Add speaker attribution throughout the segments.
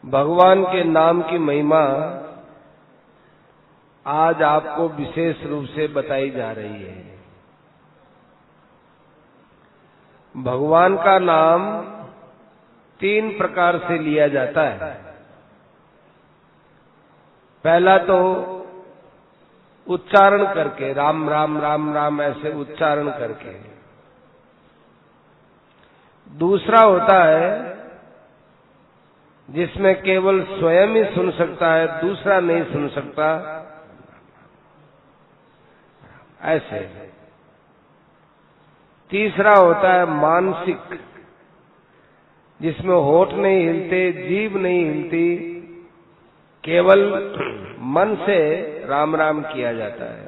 Speaker 1: भगवान के नाम की महिमा आज आपको विशेष रूप से बताई जा रही है। भगवान का नाम 3 प्रकार से लिया जाता है। पहला तो उच्चारण करके, राम राम राम राम ऐसे उच्चारण करके। दूसरा होता है जिसमें केवल स्वयं ही सुन सकता है, दूसरा नहीं सुन सकता, ऐसे। तीसरा होता है मानसिक, जिसमें होठ नहीं हिलते, जीभ नहीं हिलती, केवल मन से राम राम किया जाता है।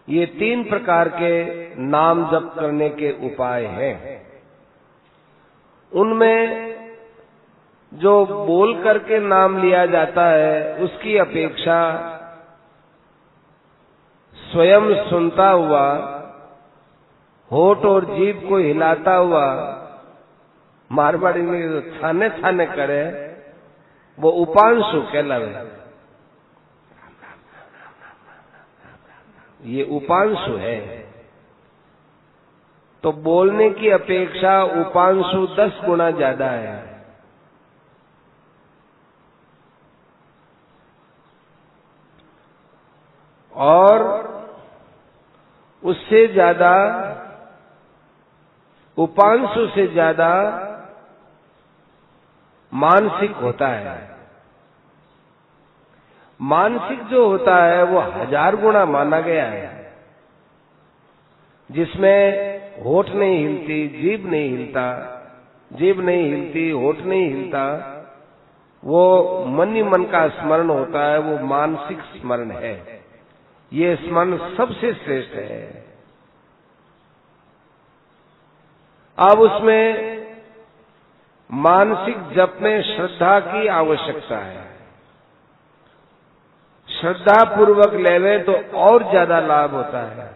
Speaker 1: ये 3 प्रकार के नाम जप करने के उपाय हैं। उनमें जो बोल करके नाम लिया जाता है उसकी अपेक्षा स्वयं सुनता हुआ, होठ और जीभ को हिलाता हुआ, मारवाड़ी में जो छाने छाने करे वो उपांशु कहलावे। ये उपांशु है। तो बोलने की अपेक्षा उपांशु 10 गुना ज्यादा है। और उससे ज्यादा, उपांशु से ज्यादा मानसिक होता है। मानसिक जो होता है वो 1000 गुना माना गया है, जिसमें होठ नहीं हिलती, जीभ नहीं हिलता, जीभ नहीं हिलती, होठ नहीं हिलता, वो मन ही मन का स्मरण होता है, वो मानसिक स्मरण है। ये स्मरण सबसे श्रेष्ठ है। अब उसमें मानसिक जप में श्रद्धा की आवश्यकता है। श्रद्धा पूर्वक लेवे तो और ज्यादा लाभ होता है।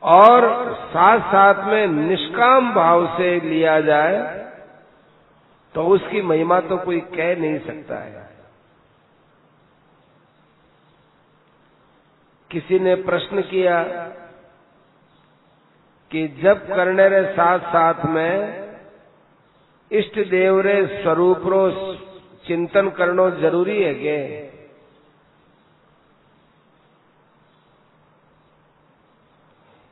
Speaker 1: और साथ साथ में निष्काम भाव से लिया जाए तो उसकी महिमा तो कोई कह नहीं सकता है। किसी ने प्रश्न किया कि जप करने रे साथ साथ में इष्ट देव रे स्वरूप रो चिंतन करना जरूरी है के?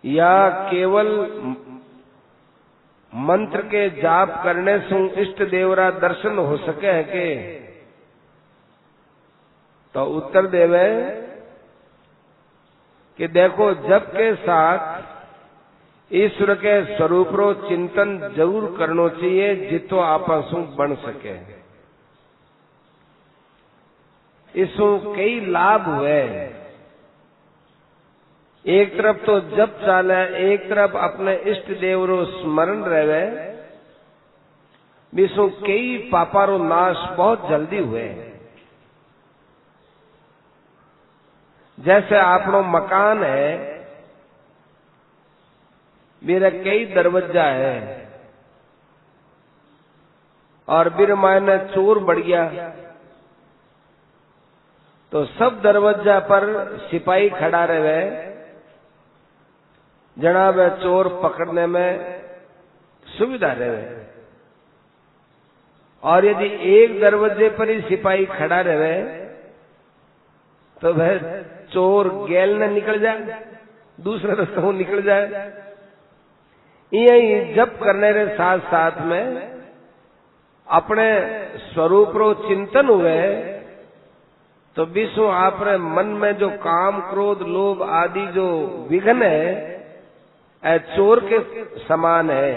Speaker 1: या केवल मंत्र के जाप करने से इष्ट देवरा दर्शन हो सके है के? तो उत्तर देवे कि देखो, जप के साथ ईश्वर के स्वरूप रो चिंतन जरूर करना चाहिए, जितो आपसु बन सके। इसु कई लाभ हुए। एक तरफ तो जप चाले, एक तरफ अपने इष्ट देव रो स्मरण रहे, विश्व कई पापारो नाश बहुत जल्दी हुए। जैसे आपनो मकान है, मेरा कई दरवाजा है, और बिर मायने चोर बढ़ गया तो सब दरवाजा पर सिपाही खड़ा रहे, जनाब चोर पकड़ने में सुविधा रहे। और यदि एक दरवाजे पर ही सिपाही खड़ा रहे तो वह चोर गैल न निकल जाए, दूसरा रास्ता निकल जाए। यही जप करने के साथ साथ में अपने स्वरूप रो चिंतन हुए तो विश्व आप मन में जो काम, क्रोध, लोभ आदि जो विघ्न है चोर के समान है।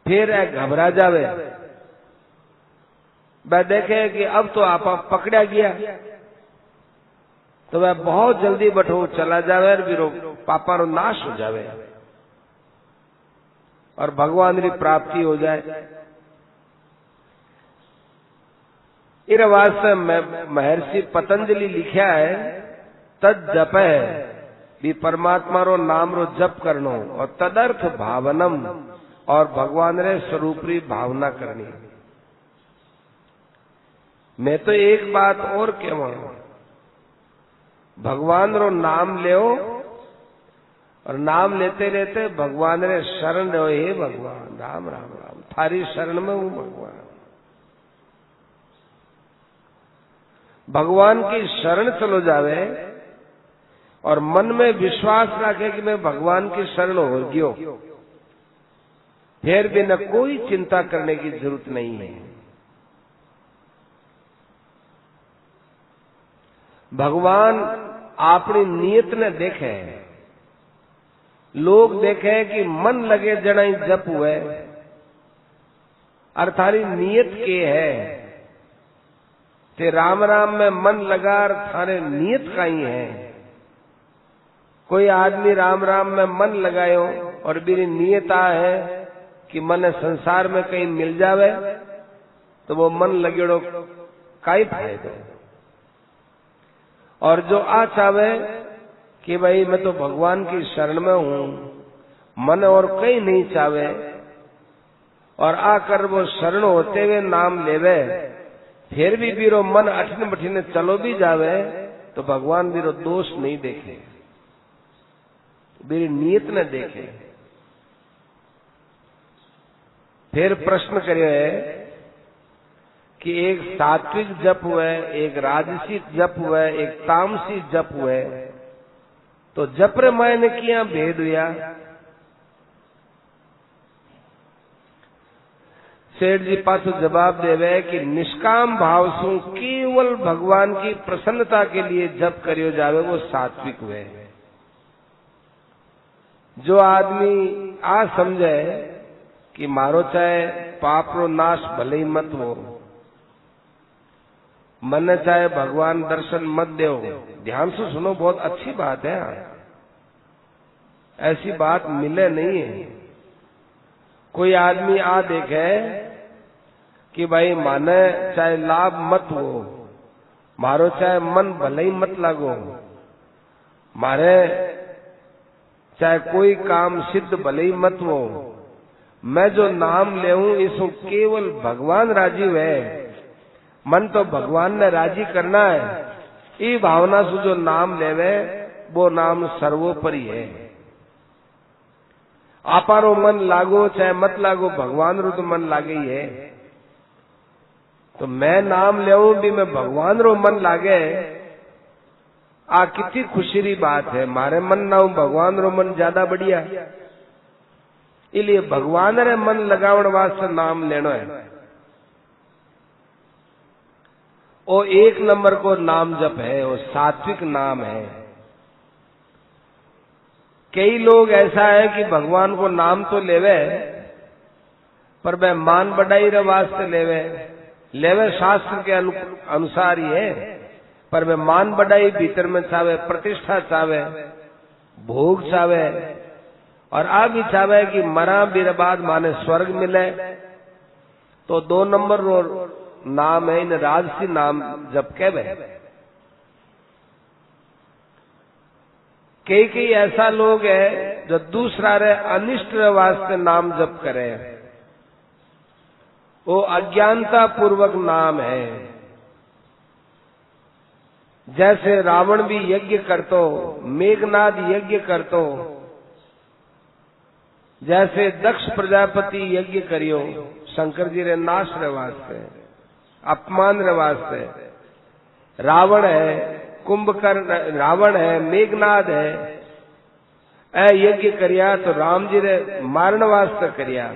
Speaker 1: फिर घबरा जावे, वह देखे कि अब तो आप पकड़ा गया, तो वह बहुत जल्दी बठो चला जावे और विरो पापा रो नाश हो जावे और भगवान की प्राप्ति हो जाए। इस वास्ते महर्षि पतंजलि लिखा है तद जप है भी परमात्मा रो नाम रो जप करनो और तदर्थ भावनम और भगवान रे स्वरूप री भावना करनी। मैं तो एक बात और कहवा, भगवान रो नाम ले और नाम लेते लेते भगवान रे शरण रहो। हे भगवान राम राम राम थारी शरण में हूं भगवान। भगवान की शरण चलो जावे और मन में विश्वास रखे कि मैं भगवान की शरण हो गयो, फिर भी न कोई चिंता करने की जरूरत नहीं है। भगवान अपनी नीयत ने देखे, लोग देखे कि मन लगे जड़ाई जप हुए और थारी नीयत के है ते राम राम में मन लगा और थारे नीयत का ही है। कोई आदमी राम राम में मन लगायो और मेरी नीयत आ है कि मन संसार में कहीं मिल जावे तो वो मन लगेड़ो काई फायदो। और जो आ चावे कि भाई मैं तो भगवान की शरण में हूं, मन और कहीं नहीं चावे और आकर वो शरण होते हुए नाम लेवे, फिर भी बीरो मन अठने बठीने चलो भी जावे तो भगवान बीरो दोष नहीं देखे, मेरी नीयत न देखे। फिर प्रश्न करे है कि एक सात्विक जप हुए, एक राजसी जप हुए, एक तामसी जप हुए, तो जप रे मायने किया भेद हुआ। सेठ जी पाछो जवाब देवे कि निष्काम भाव से केवल भगवान की प्रसन्नता के लिए जप करियो जावे वो सात्विक हुए। जो आदमी आ समझे कि मारो चाहे पाप रो नाश भले ही मत हो, मन चाहे भगवान दर्शन मत दो, ध्यान से सुनो बहुत अच्छी बात है, ऐसी बात मिले नहीं है। कोई आदमी आ देखे कि भाई माने चाहे लाभ मत हो, मारो चाहे मन भले ही मत लगो, मारे चाहे कोई काम सिद्ध भले ही मत हो, मैं जो नाम ले हूं इसको केवल भगवान राजी हुए, मन तो भगवान ने राजी करना है, ये भावना से जो नाम लेवे वो नाम सर्वोपरि है। आपारो मन लागो चाहे मत लागो, भगवान रो तो मन लागे ही है। तो मैं नाम ले भी मैं भगवान रो मन लागे, आ कितनी खुशी री बात है। मारे मन ना हूं भगवान रो मन ज्यादा बढ़िया, इसलिए भगवान रे मन लगावण वास्ते नाम लेनो है। वो एक नंबर को नाम जप है, वो सात्विक नाम है। कई लोग ऐसा है कि भगवान को नाम तो लेवे पर वह मान बढ़ाई रे वास्ते लेवे शास्त्र के अनुसार ही है, पर वे मान बढ़ाई भीतर में चावे, प्रतिष्ठा चावे, भोग चावे और आ भी चावे कि मरा बीर बाद माने स्वर्ग मिले। तो 2 नंबर रो नाम है इन राजसी नाम जप कहवे। कई ऐसा लोग है जो दूसरा रे अनिष्ट वास्ते नाम जप करे, वो अज्ञानता पूर्वक नाम है। जैसे रावण भी यज्ञ करतो, मेघनाद यज्ञ करतो, जैसे दक्ष प्रजापति यज्ञ करियो शंकर जी रे नाश रे वास्ते, अपमान रे वास्ते। रावण है, कुंभकर्ण रावण है, मेघनाद है, ऐ यज्ञ करिया तो राम जी रे मारण वास्ते करिया।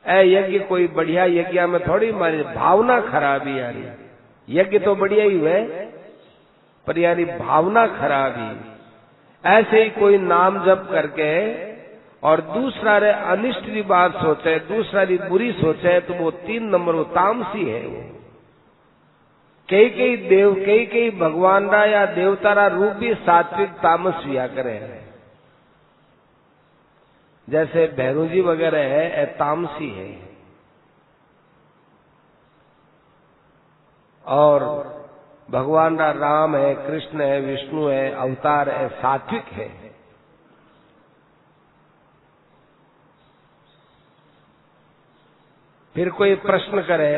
Speaker 1: ऐ यज्ञ कोई बढ़िया यज्ञ में थोड़ी मारी, भावना खराबी यारी। यज्ञ तो बढ़िया ही हुए पर यारी भावना खराबी। ऐसे ही कोई नाम जप करके और दूसरा रे अनिष्ट की बात सोचे, दूसरा री बुरी सोचे, तो वो 3 नंबर वो तामसी है। कई भगवान रा या देवता रा रूप भी सात्विक तामस हुआ करे। जैसे भैरू जी वगैरह है तामसी है। और भगवान का राम है, कृष्ण है, विष्णु है, अवतार है, सात्विक है। फिर कोई प्रश्न करे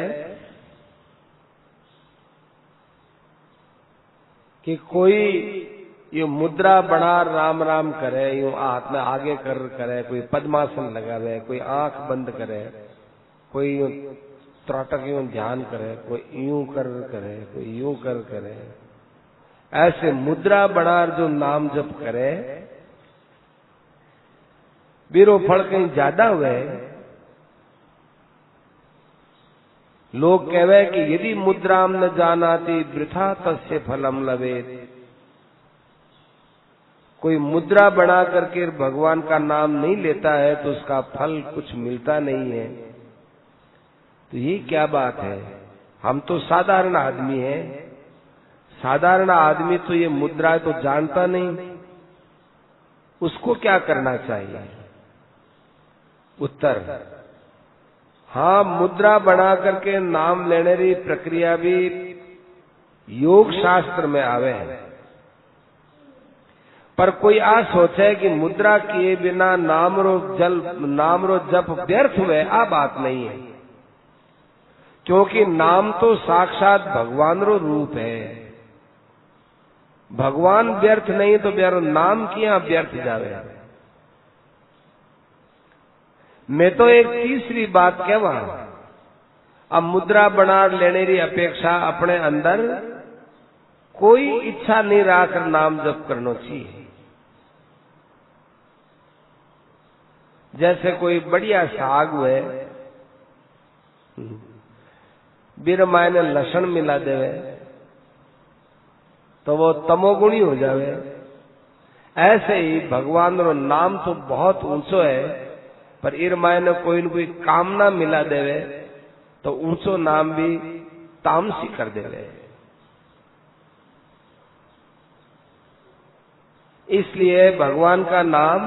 Speaker 1: कि कोई यूं मुद्रा बना राम राम करे, यूं हाथ में आगे कर करे, कोई पद्मासन लगावे, कोई आंख बंद करे, कोई यूं त्राटक यूं ध्यान करे, कोई यूं कर करे, कोई यूं कर करे, ऐसे मुद्रा बना जो नाम जप करे, बीरो फल कहीं ज्यादा हुए। लोग कहवे कि यदि मुद्राम न जानाति वृथा तस्य फलम लवेत। कोई मुद्रा बना करके भगवान का नाम नहीं लेता है तो उसका फल कुछ मिलता नहीं है। तो ये क्या बात है? हम तो साधारण आदमी हैं, साधारण आदमी तो ये मुद्रा तो जानता नहीं, उसको क्या करना चाहिए? उत्तर, हाँ, मुद्रा बना करके नाम लेने की प्रक्रिया भी योग शास्त्र में आवे है। पर कोई आ सोचे कि मुद्रा किए बिना नाम रो जप व्यर्थ हुए, आ बात नहीं है। क्योंकि नाम तो साक्षात भगवान रो रूप है। भगवान व्यर्थ नहीं तो ब्यारो नाम किया व्यर्थ जावे। मैं तो एक तीसरी बात कहवा, अब मुद्रा बना लेने की अपेक्षा अपने अंदर कोई इच्छा नहीं रखकर नाम जप करना चाहिए। जैसे कोई बढ़िया साग हुए, बीर मायने लहसुन मिला देवे तो वो तमोगुणी हो जावे। ऐसे ही भगवान रो नाम तो बहुत ऊंचो है, पर इर मायने कोई न कोई कामना मिला देवे तो ऊंचो नाम भी तामसी कर देवे। इसलिए भगवान का नाम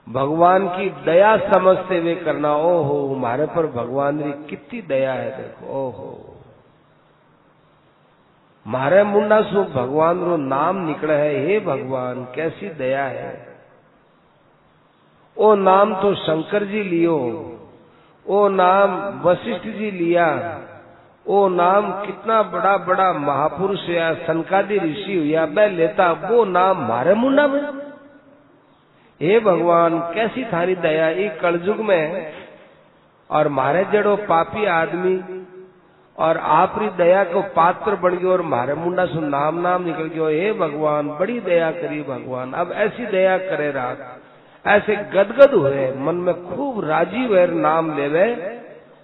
Speaker 1: भगवान की दया समझते हुए करना। ओहो, हमारे पर भगवान की कितनी दया है, देखो, ओहो, मारे मुंडा सु भगवान रो नाम निकले है, हे भगवान कैसी दया है। ओ नाम तो शंकर जी लियो, ओ नाम वशिष्ठ जी लिया, ओ नाम कितना बड़ा बड़ा महापुरुष या सनकादि ऋषि हुआ बे लेता, वो नाम मारे मुंडा में। हे भगवान कैसी थारी दया ई कलयुग में, और मारे जड़ो पापी आदमी और आपरी दया को पात्र बन गयो और मारे मुंडा सु नाम नाम निकल गयो। हे भगवान बड़ी दया करी भगवान, अब ऐसी दया करे रात। ऐसे गदगद हुए मन में खूब राजी हुए नाम लेवे,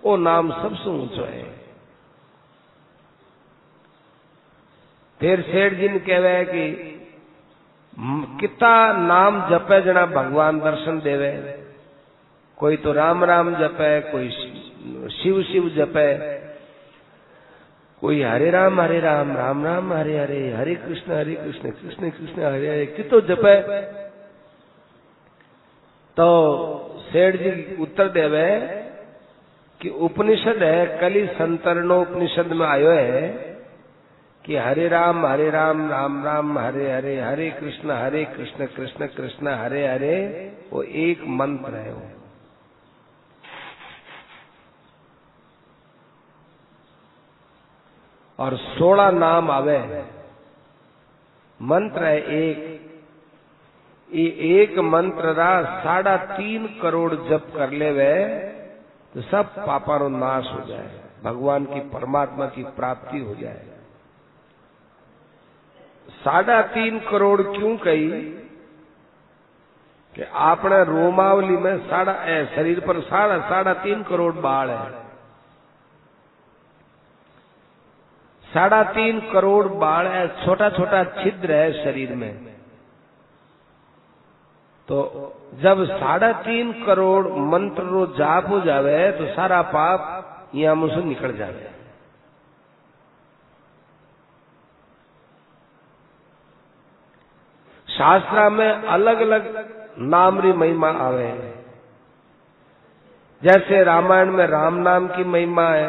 Speaker 1: वो नाम सबसे ऊंचो है। फिर सेठ जी ने कहवे कि कितना नाम जपे जना भगवान दर्शन देवे। कोई तो राम राम जपे, कोई शिव शिव जपे, कोई हरे राम राम राम हरे हरे, हरे कृष्ण कृष्ण कृष्ण हरे हरे, कितो जपे। तो सेठ जी उत्तर देवे कि उपनिषद है, कली संतरणो उपनिषद में आयो है कि हरे राम राम राम हरे हरे, हरे कृष्ण कृष्ण कृष्ण हरे हरे, वो एक मंत्र है। वो और 16 नाम आवे, मंत्र है एक। ये एक मंत्र रा 3.5 करोड़ जप कर लेवे तो सब पापारो नाश हो जाए, भगवान की परमात्मा की प्राप्ति हो जाए। 3.5 करोड़ क्यों कही कि आपने रोमावली में शरीर पर 3.5 करोड़ बाल है। 3.5 करोड़ बाल है, छोटा छोटा छिद्र है शरीर में। तो जब 3.5 करोड़ मंत्र रो जाप हो जावे तो सारा पाप यहाँ मुझसे निकल जावे। शास्त्रा में अलग अलग नाम री महिमा आवे है। जैसे रामायण में राम नाम की महिमा है,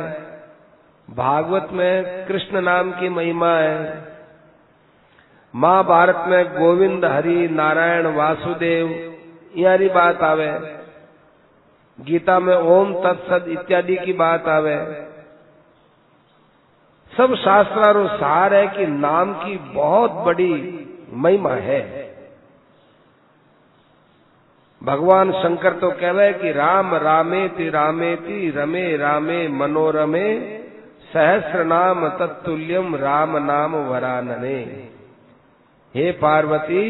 Speaker 1: भागवत में कृष्ण नाम की महिमा है, महाभारत में गोविंद हरि नारायण वासुदेव यारी बात आवे, गीता में ओम तत्सत इत्यादि की बात आवे। सब शास्त्रारों सार है कि नाम की बहुत बड़ी महिमा है। भगवान शंकर तो कहवे कि राम रामेति रामेति रमे रामे मनोरमे सहस्र नाम तत्तुल्यम राम नाम वरानने। हे पार्वती,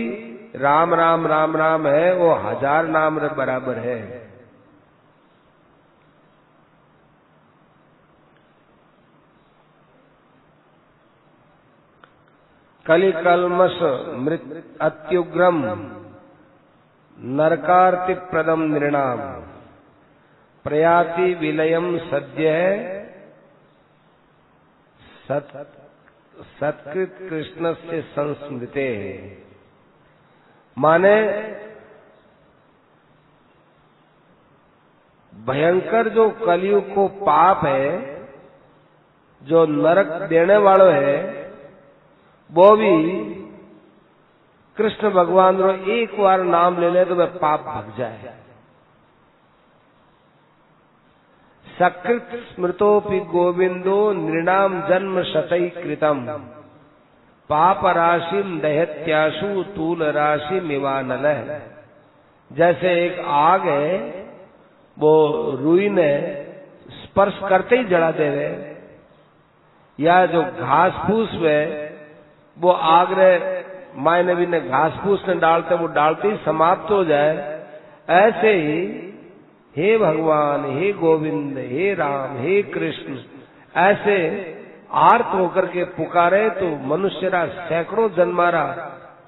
Speaker 1: राम राम राम राम है वो 1000 नाम बराबर है। कलि कल्मष मृत अत्युग्रम नरकार्ति प्रदम नृणाम प्रयाति विलयम सद्य सत्कृत कृष्ण से संस्मृते। माने भयंकर जो कलयुग को पाप है, जो नरक देने वालों है, वो भी कृष्ण भगवान रो एक बार नाम ले ले तो वह पाप भग जाए। सकृत स्मृतोपि गोविंदो नृणाम जन्म शतै कृतम पाप राशिम दहत्याशु तूल राशि मिवानल। जैसे एक आग है, वो रुई ने स्पर्श करते ही जला देवे, या जो घास फूस वे वो आग रे मायने भी ने घास फूस ने डालते वो डालते ही समाप्त हो जाए। ऐसे ही हे भगवान, हे गोविंद, हे राम, हे कृष्ण ऐसे आर्त होकर के पुकारे तो मनुष्यरा सैकड़ों जन्मारा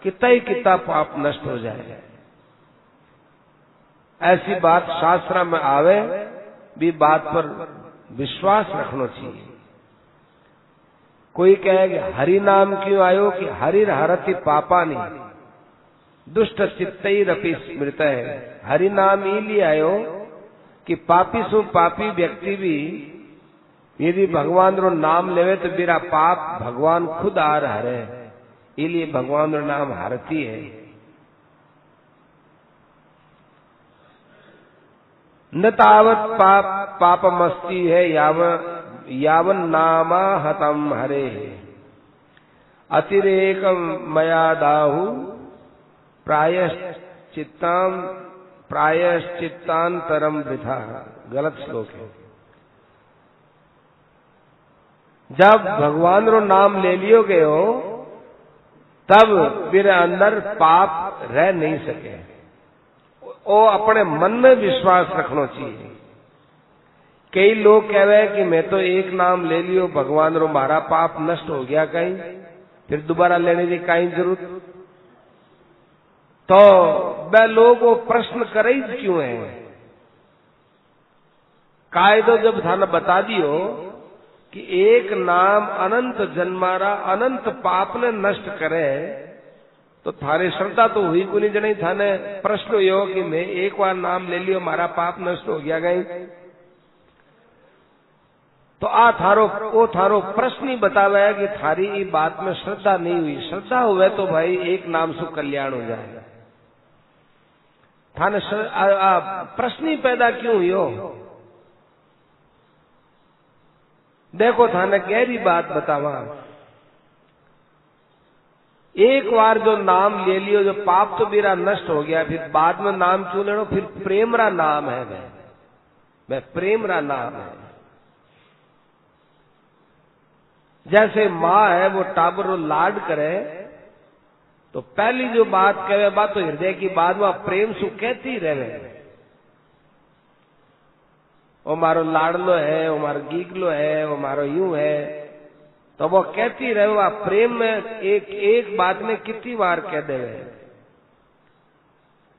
Speaker 1: कितना ही कितना पाप नष्ट हो जाए। ऐसी बात शास्त्र में आवे भी बात पर विश्वास रखना चाहिए। कोई कहे कि हरि नाम क्यों आयो कि हरि हरति पापानि दुष्ट चित्तैरपि स्मृत है। हरि नाम इसलिए आयो कि पापी सु पापी व्यक्ति भी यदि भगवान रो नाम लेवे तो मेरा पाप भगवान खुद आ हरे, इसलिए भगवान रो नाम हरती है। न तावत पापमस्ति है यावन नामा हतम हरे अतिरेक मया दाहु प्रायश्चित्तांतरम वृथा। गलत श्लोक है। जब भगवान रो नाम ले लियो गए हो तब मेरे अंदर पाप रह नहीं सके। वो अपने मन में विश्वास रखना चाहिए। कई लोग कह रहे हैं कि मैं तो एक नाम ले लियो भगवान रो मारा पाप नष्ट हो गया, कहीं फिर दोबारा लेने की कहीं जरूरत। तो वह लोग वो प्रश्न करे क्यों है? कायदो जब थाने बता दियो कि एक नाम अनंत जन्मारा अनंत पाप ने नष्ट करे तो थारे श्रद्धा तो हुई को नहीं जनी। थाने प्रश्न यो कि मैं एक बार नाम ले लियो मारा पाप नष्ट हो गया गई, तो थारो प्रश्न ही बतावे है कि थारी ये बात में श्रद्धा नहीं हुई। श्रद्धा हुए तो भाई एक नाम से कल्याण हो जाएगा। थाने प्रश्न ही पैदा क्यों हुई? देखो थाने गहरी बात बतावा। एक बार जो नाम ले लियो, जो पाप तो मेरा नष्ट हो गया, फिर बाद में नाम क्यों लेना? फिर प्रेमरा नाम है, वह प्रेमरा नाम है। जैसे माँ है वो टाबर लाड करे तो पहली जो बात कहे बात तो हृदय की बात वह प्रेम सु कहती रहे। वो मारो लाडलो है, वो मारो गीगलो है, वो मारो यूं है, तो वो कहती रहे। वह प्रेम में एक बात में कितनी बार कह दे।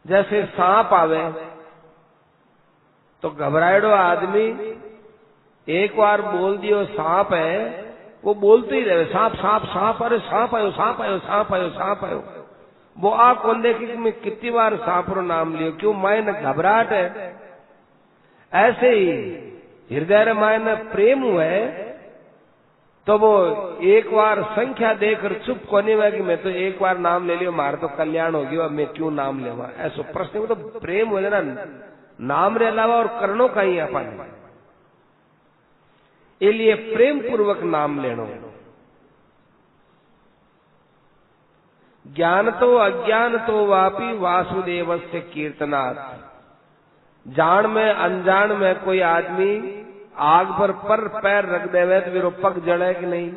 Speaker 1: जैसे सांप आवे तो घबराएडो आदमी एक बार बोल दियो सांप है, वो बोलते ही रहे सांप सांप सांप, अरे सांप आयो सांप आयो सांप आयो सांप आयो। वो आ कौन देखी कि मैं कितनी बार सांप रो नाम लियो, क्यों? मायने घबराहट है। ऐसे ही हृदय मायने प्रेम हुए तो वो एक बार संख्या देकर चुप कोने में कि मैं तो एक बार नाम ले लियो, मार तो कल्याण हो गयो, अब मैं क्यों नाम लेवा। ऐसो प्रश्न में तो प्रेम हो जाना नाम रे अलावा और करनो कहीं अपन। इसलिए प्रेम पूर्वक नाम लेनो। ज्ञान तो अज्ञान तो वापी वासुदेवस्य कीर्तनात्। जान में अनजान में कोई आदमी आग पर पैर रख देवे तो फिर पक जड़े कि नहीं।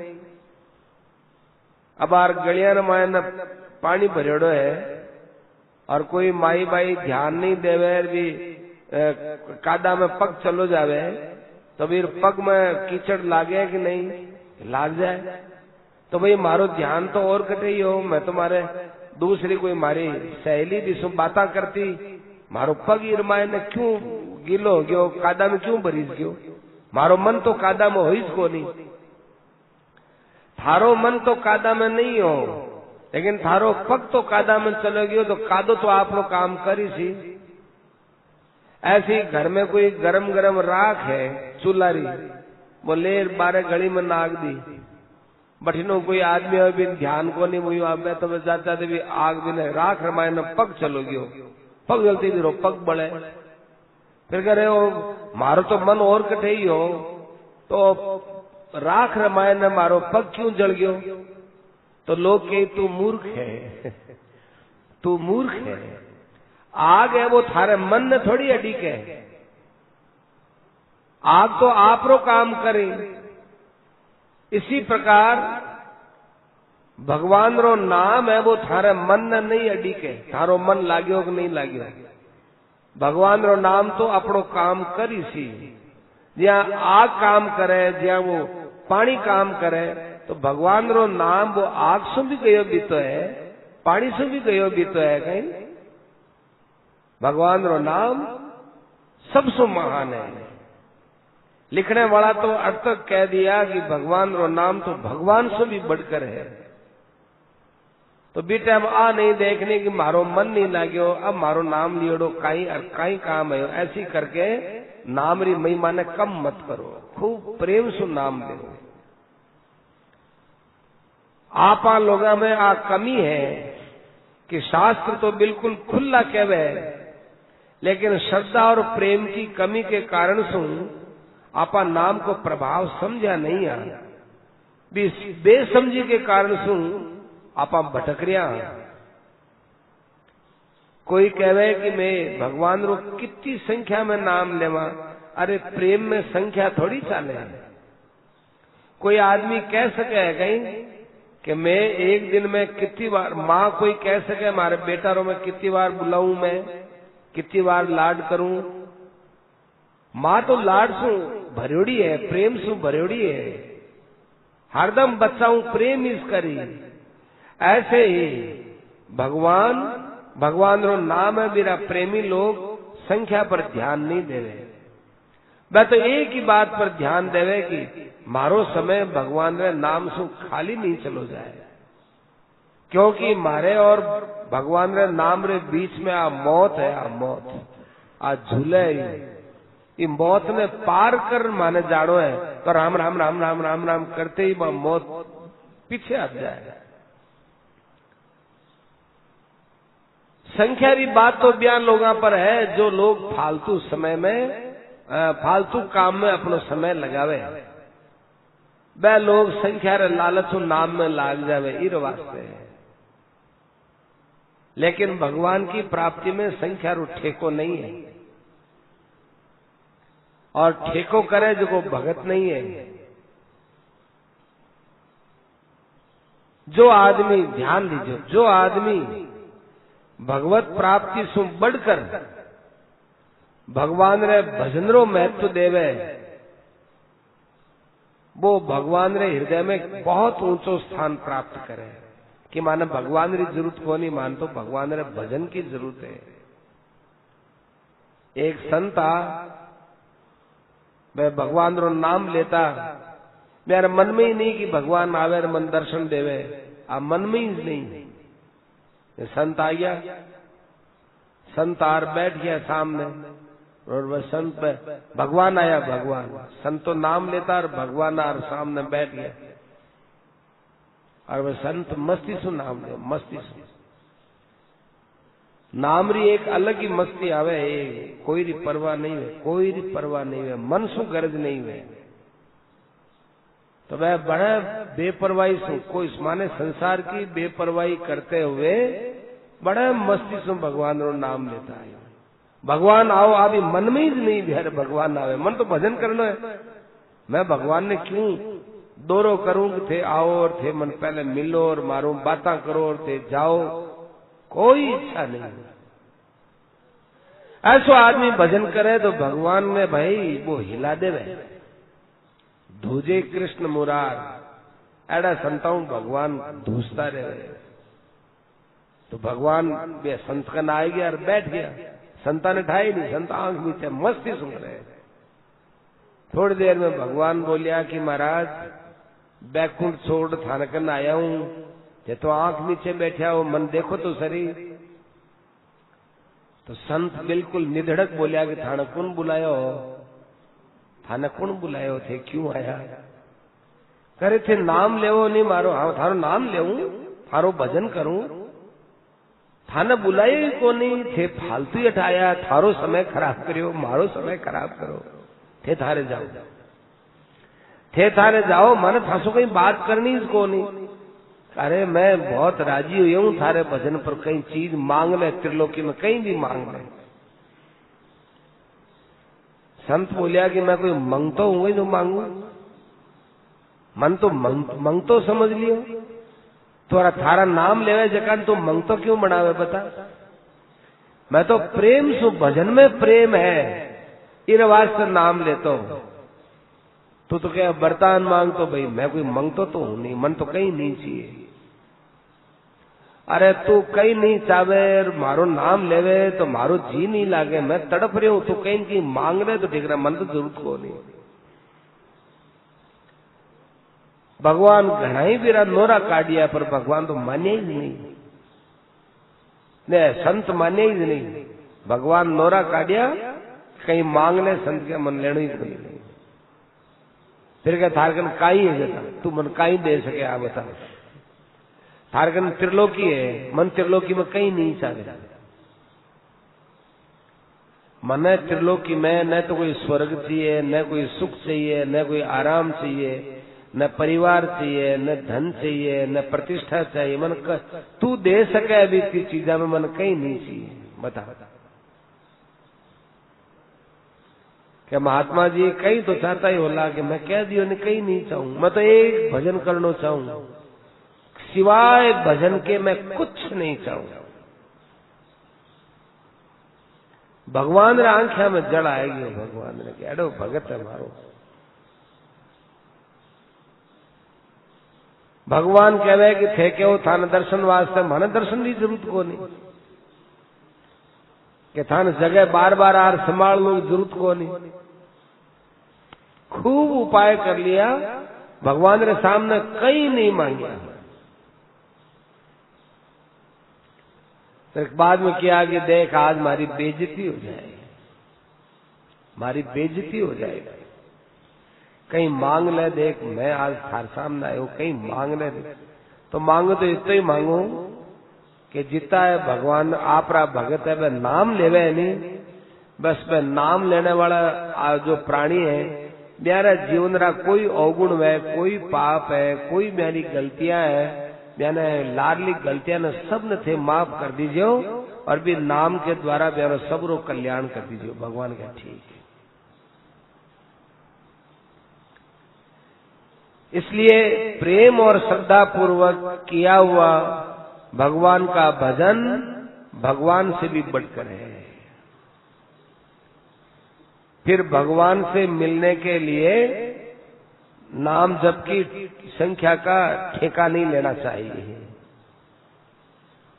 Speaker 1: अब आर गलियां मायने पानी भरेड़ो है और कोई माई बाई ध्यान नहीं देवे भी कादा में पग चलो जावे तो फिर पग में कीचड़ लागे कि नहीं, लाग जाए। तो भाई मारो ध्यान तो और कटे ही हो, मैं तुम्हारे दूसरी कोई मारी सहेली भी सुन बाता करती, मारो पग इरमाए ने क्यों गिलो गयो, कादा में क्यों भरीस गयो। मारो मन तो कादा में होइस को नहीं। थारो मन तो कादा में नहीं हो, लेकिन थारो पग तो कादा में चलो गयो, तो कादो तो आप लोग काम करी सी। ऐसी घर में कोई गरम गरम राख है चूल्हारी, वो ले बारे गली में नाग दी, बठिनो कोई आदमी हो भी ध्यान को नहीं हुई, आप तो जाता भी आग भी नहीं, राख रमाए न पग चलो गयो, पग जलती भी रो पग बड़े। फिर कह रहे हो मारो तो मन और कटे ही हो, तो राख रमाए न मारो पग क्यों जल गयो। तो लोग कहे तू मूर्ख है, तू मूर्ख है। आग है वो थारे मन ने थोड़ी अडिक है, आग तो आप रो काम करे। इसी प्रकार भगवान रो नाम है वो थारे मन ने नहीं अडिक है, थारो मन लाग्यो कि नहीं लाग्यो। भगवान रो नाम तो अपनो काम करी सी। जहाँ आग काम करे, जहाँ वो पानी काम करे, तो भगवान रो नाम वो आग से भी गयो भी तो है, पानी से भी गयो भी तो है। कहीं भगवान रो नाम सबसे महान है। लिखने वाला तो अर्थ कह दिया कि भगवान रो नाम तो भगवान से भी बढ़कर है। तो बेटा हम आ नहीं देखने कि मारो मन नहीं लाग्यो, अब मारो नाम लियोड़ो काई काम है। ऐसी करके नाम री महिमा ने कम मत करो, खूब प्रेम से नाम लो। आपा लोगा में आ कमी है कि शास्त्र तो बिल्कुल खुला कहवे, लेकिन श्रद्धा और प्रेम की कमी के कारण से आपा नाम को प्रभाव समझा नहीं आ। बेसमझी के कारण से आपा भटक रहा। कोई कहवे कि मैं भगवान रो कितनी संख्या में नाम लेवा, अरे प्रेम में संख्या थोड़ी चाले। कोई आदमी कह सके कहीं कि मैं एक दिन में कितनी बार, माँ कोई कह सके हमारे बेटा रो मैं कितनी बार बुलाऊं, मैं कितनी बार लाड करूं। माँ तो लाड सु भरोड़ी है, प्रेम सु भरोड़ी है, हरदम बच्चाऊ प्रेम इस करी। ऐसे ही भगवान रो नाम है मेरा प्रेमी लोग संख्या पर ध्यान नहीं देवे। मैं तो एक ही बात पर ध्यान देवे कि मारो समय भगवान रे नाम से खाली नहीं चलो जाए, क्योंकि मारे और भगवान रे नाम रे बीच में आ मौत है, आ मौत आ झूले। ये मौत ने पार कर माने जाड़ो है, तो राम राम राम राम राम राम करते ही मौत पीछे हट जाए। संख्या की बात तो बयान लोगों पर है, जो लोग फालतू समय में फालतू काम में अपना समय लगावे, वह लोग संख्या रे लालच नाम में लाग जावे, इस वास्ते है। लेकिन भगवान की प्राप्ति में संख्या रो ठेको नहीं है, और ठेको करे जो को भगत नहीं है। जो आदमी, ध्यान दीजिए, जो आदमी भगवत प्राप्ति से बढ़कर भगवान रे भजन रो महत्व देवे, वो भगवान रे हृदय में बहुत ऊंचो स्थान प्राप्त करे। कि माने भगवान री जरूरत को नहीं मान, तो भगवान रे भजन की जरूरत है। एक संता मैं भगवान रो नाम लेता, मेरे मन में ही नहीं कि भगवान आवे मन दर्शन देवे, आ मन में ही नहीं। संत आ गया, संत आर बैठ गया सामने, और वह संत पे भगवान आया, भगवान संत तो नाम लेता और भगवान आर सामने बैठ गया। और वह संत मस्ती सु नाम ले, मस्ती सु नाम री एक अलग ही मस्ती आवे, कोई री परवाह नहीं है, कोई री परवाह नहीं है, मन सु गरज नहीं है। तो वह बड़ा बेपरवाही सु, कोई माने संसार की बेपरवाही करते हुए बड़ा मस्ती सु भगवान रो नाम लेता है। भगवान आओ अभी मन में ही नहीं भैर भगवान आवे, मन तो भजन करना है। मैं भगवान ने क्यों दोरो करूं थे आओ और थे मन पहले मिलो और मारो बातें करो और थे जाओ, कोई इच्छा नहीं। ऐसा आदमी भजन करे तो भगवान ने भाई वो हिला दे, धूजे कृष्ण मुरार एड़ा संताओं भगवान धूसता रहे। तो भगवान बे संत का ना आ गया और बैठ गया, संता ने ठाई नहीं, संत आंख नीचे मस्ती सुन रहे। थोड़ी देर में भगवान बोलिया कि महाराज बैकुंठ छोड़ थानकन आया हूं, ये तो आंख नीचे बैठा हो, मन देखो तो सरी। तो संत बिल्कुल निधड़क बोलिया कि थाने कौन बुलायो, थाने कौन बुलायो थे, क्यों आया? करे थे नाम लेवो नहीं मारो, हाँ थारो नाम लेऊं, थारो भजन करूं, थाने बुलायो ही को नहीं थे, फालतू ही हटाया, थारो समय खराब करियो, मारो समय खराब करो, थे थारे जाओ, थे थारे जाओ, मन थासो कहीं बात करनी इसको नहीं। अरे मैं बहुत राजी हुई हूं थारे भजन पर, कहीं चीज मांग ले त्रिलोकी में, कहीं भी मांग ले। संत बोलिया कि मैं कोई मंगतो हूं जो मांगू, मन तो मंगतो समझ लियो, थोड़ा थारा नाम लेवे जकान तो मंगतो क्यों बनावे बता। मैं तो प्रेम सु, भजन में प्रेम है, इन वास्ते नाम लेता हूं। तू तो क्या बर्तान मांग, तो भाई मैं कोई मंगतो तो हूं नहीं, मन तो कहीं नहीं चाहिए। अरे तू कहीं नहीं चावे, मारो नाम लेवे तो मारो जी नहीं लागे, मैं तड़प रही हूं, तू कहीं मांग रहे तो ठीक रहा, मन तो जरूरत को नहीं। भगवान घना ही बिरा नोरा काटिया, पर भगवान तो मान्या ही नहीं, ने संत मान्या ही नहीं। भगवान नोरा काटिया, कहीं मांगने संत के मन लेना ही नहीं। फिर क्या थारकन काई है जता, तू मन काई दे सके आ बता। थारकन त्रिलोकी है, मन त्रिलोकी में कहीं नहीं चाहे। मन त्रिलोकी में न तो कोई स्वर्ग चाहिए, न कोई सुख चाहिए, न कोई आराम चाहिए, न परिवार चाहिए, न धन चाहिए, न प्रतिष्ठा चाहिए। मन तू दे सके अभी की चीजा में मन कहीं नहीं चाहिए, बता। क्या महात्मा जी कहीं तो चाहता ही होला कि मैं कह दियो नहीं, कहीं नहीं चाहूं, मैं तो एक भजन करना चाहूं, सिवाय भजन के मैं कुछ नहीं चाहूं। भगवान रे आंखा में जड़ आएगी, भगवान ने कहा एडो भगत है मारो। भगवान कहवे कि थे क्यों थाने दर्शन वास्ते, मन दर्शन की जरूरत को नहीं, कि थाने जगह बार बार आर संभाल लो जरूरत को नहीं। खूब उपाय कर लिया, भगवान रे सामने कहीं नहीं मांगिया। फिर बाद में क्या कि देख आज हमारी बेइज्जती हो जाएगी, हमारी बेइज्जती हो जाएगी, कहीं मांग ले, देख मैं आज थार सामने आयो, कहीं मांग ले। तो मांगो तो इतना ही मांगो कि जितना है भगवान आप रा भगत है, वह नाम लेवे नहीं, बस वह नाम लेने वाला जो प्राणी है, मेरा जीवन रा कोई अवगुण है, कोई पाप है, कोई मेरी गलतियां है, मैंने लाडली गलतियां ने सब ने थे माफ कर दीजिए, और भी नाम के द्वारा मेरा सबरो कल्याण कर दीजिए। भगवान का ठीक है। इसलिए प्रेम और श्रद्धा पूर्वक किया हुआ भगवान का भजन भगवान से भी बढ़कर है। फिर भगवान से मिलने के लिए नाम जप की संख्या का ठेका नहीं लेना चाहिए।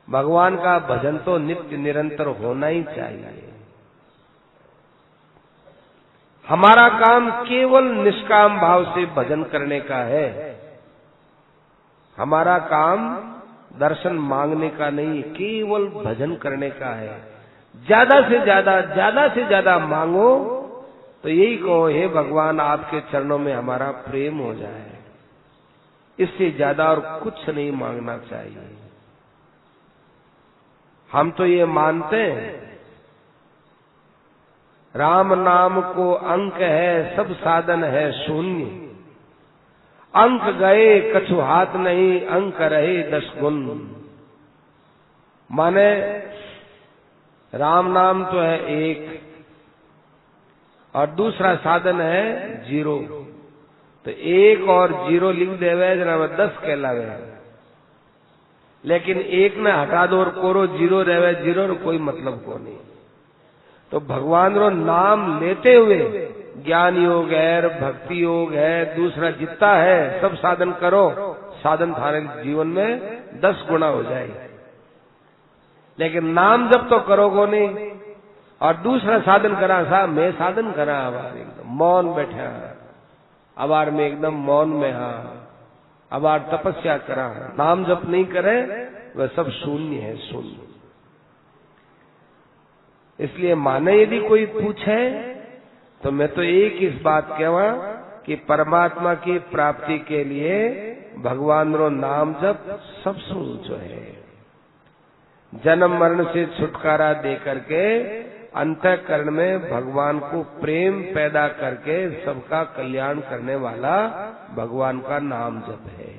Speaker 1: भगवान का भजन तो नित्य निरंतर होना ही चाहिए। हमारा काम केवल निष्काम भाव से भजन करने का है। हमारा काम दर्शन मांगने का नहीं, केवल भजन करने का है। ज्यादा से ज्यादा मांगो तो यही कहो, हे भगवान आपके चरणों में हमारा प्रेम हो जाए, इससे ज्यादा और कुछ नहीं मांगना चाहिए। हम तो ये मानते हैं राम नाम को अंक है, सब साधन है शून्य। अंक गए कछु हाथ नहीं, अंक रहे 10 गुण। माने राम नाम तो है एक और दूसरा साधन है 0। तो 1 और 0 लिख देवे जना 10 कहलावे। लेकिन 1 ने हटा दो और कोरो 0 रहे, 0 कोई मतलब को नहीं। तो भगवान रो नाम लेते हुए ज्ञान योग है, भक्ति योग है, दूसरा जितना है सब साधन करो, साधन थारे जीवन में 10 गुना हो जाएगा। लेकिन नाम जब तो करोगो नहीं और दूसरा साधन करा सा, मैं साधन करा अबार एकदम मौन बैठा, अबार में एकदम मौन में, हाँ अबार तपस्या करा, नाम जप नहीं करे वह सब शून्य है, शून्य। इसलिए माने यदि कोई पूछे तो मैं तो एक इस बात कहवा कि परमात्मा की प्राप्ति के लिए भगवान रो नाम जप सबसे ऊंचो है। जन्म मरण से छुटकारा दे करके अंतःकरण में भगवान को प्रेम पैदा करके सबका कल्याण करने वाला भगवान का नाम जप है।